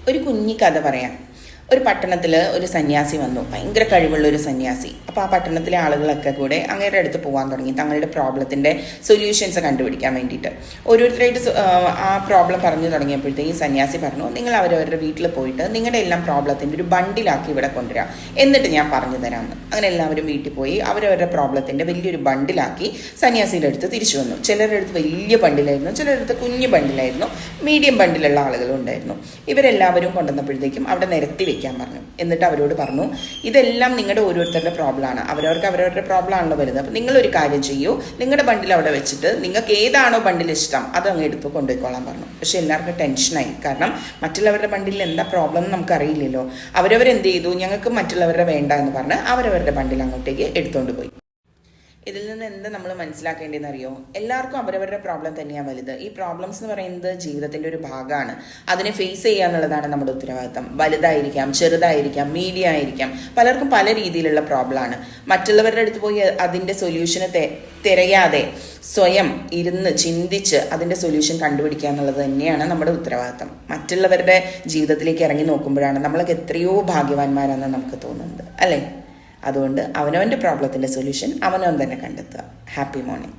ഒരു കുഞ്ഞി കഥ പറയാം. ഒരു പട്ടണത്തിൽ ഒരു സന്യാസി വന്നു, ഭയങ്കര കഴിവുള്ള ഒരു സന്യാസി. അപ്പോൾ ആ പട്ടണത്തിലെ ആളുകളൊക്കെ കൂടെ അങ്ങയുടെ അടുത്ത് പോകാൻ തുടങ്ങി, തങ്ങളുടെ പ്രോബ്ലത്തിൻ്റെ സൊല്യൂഷൻസ് കണ്ടുപിടിക്കാൻ വേണ്ടിയിട്ട്. ഓരോരുത്തരായിട്ട് ആ പ്രോബ്ലം പറഞ്ഞു തുടങ്ങിയപ്പോഴത്തേക്ക് ഈ സന്യാസി പറഞ്ഞു, നിങ്ങൾ അവരവരുടെ വീട്ടിൽ പോയിട്ട് നിങ്ങളുടെ എല്ലാം പ്രോബ്ലത്തിൻ്റെ ഒരു ബണ്ടിലാക്കി ഇവിടെ കൊണ്ടുവരാം, എന്നിട്ട് ഞാൻ പറഞ്ഞു തരാമെന്ന്. അങ്ങനെ എല്ലാവരും വീട്ടിൽ പോയി അവരവരുടെ പ്രോബ്ലത്തിൻ്റെ വലിയൊരു ബണ്ടിലാക്കി സന്യാസിയുടെ അടുത്ത് തിരിച്ചു വന്നു. ചിലരുടെ അടുത്ത് വലിയ ബണ്ടിലായിരുന്നു, ചിലരുടെ അടുത്ത് കുഞ്ഞു ബണ്ടിലായിരുന്നു, മീഡിയം ബണ്ടിലുള്ള ആളുകളും ഉണ്ടായിരുന്നു. ഇവരെല്ലാവരും കൊണ്ടുവന്നപ്പോഴത്തേക്കും അവിടെ നിരത്തി വെക്കാൻ പറഞ്ഞു. എന്നിട്ട് അവരോട് പറഞ്ഞു, ഇതെല്ലാം നിങ്ങളുടെ ഓരോരുത്തരുടെ പ്രോബ്ലമാണ്, അവരവരുടെ പ്രോബ്ലം ആണല്ലോ വലുത്. അപ്പം നിങ്ങളൊരു കാര്യം ചെയ്യൂ, നിങ്ങളുടെ ബണ്ടിൽ അവിടെ വെച്ചിട്ട് നിങ്ങൾക്ക് ഏതാണോ ബണ്ടിൽ ഇഷ്ടം അത് അങ്ങ് എടുത്ത് കൊണ്ടുപോയിക്കോളാൻ പറഞ്ഞു. പക്ഷെ എല്ലാവർക്കും ടെൻഷനായി, കാരണം മറ്റുള്ളവരുടെ ബണ്ടിൽ എന്താ പ്രോബ്ലം എന്ന് നമുക്കറിയില്ലല്ലോ. അവരവരെന്ത് ചെയ്തു, ഞങ്ങൾക്ക് മറ്റുള്ളവരുടെ വേണ്ട എന്ന് പറഞ്ഞ് അവരവരുടെ ബണ്ടിൽ അങ്ങോട്ടേക്ക് എടുത്തുകൊണ്ട് പോയി. ഇതിൽ നിന്ന് എന്താ നമ്മൾ മനസ്സിലാക്കേണ്ടതെന്ന് അറിയോ? എല്ലാവർക്കും അവരവരുടെ പ്രോബ്ലം തന്നെയാണ് വലുത്. ഈ പ്രോബ്ലംസ് എന്ന് പറയുന്നത് ജീവിതത്തിൻ്റെ ഒരു ഭാഗമാണ്. അതിനെ ഫേസ് ചെയ്യുക എന്നുള്ളതാണ് നമ്മുടെ ഉത്തരവാദിത്തം. വലുതായിരിക്കാം, ചെറുതായിരിക്കാം, മീഡിയം ആയിരിക്കാം, പലർക്കും പല രീതിയിലുള്ള പ്രോബ്ലമാണ്. മറ്റുള്ളവരുടെ അടുത്ത് പോയി അതിൻ്റെ സൊല്യൂഷന് തിരയാതെ സ്വയം ഇരുന്ന് ചിന്തിച്ച് അതിൻ്റെ സൊല്യൂഷൻ കണ്ടുപിടിക്കുക എന്നുള്ളത് തന്നെയാണ് നമ്മുടെ ഉത്തരവാദിത്തം. മറ്റുള്ളവരുടെ ജീവിതത്തിലേക്ക് ഇറങ്ങി നോക്കുമ്പോഴാണ് നമ്മളൊക്കെ എത്രയോ ഭാഗ്യവാന്മാരാണെന്ന് നമുക്ക് തോന്നുന്നത്, അല്ലേ? അതുകൊണ്ട് അവനവൻ്റെ പ്രോബ്ലത്തിൻ്റെ സൊല്യൂഷൻ അവനവൻ തന്നെ കണ്ടെത്തുക. Happy morning.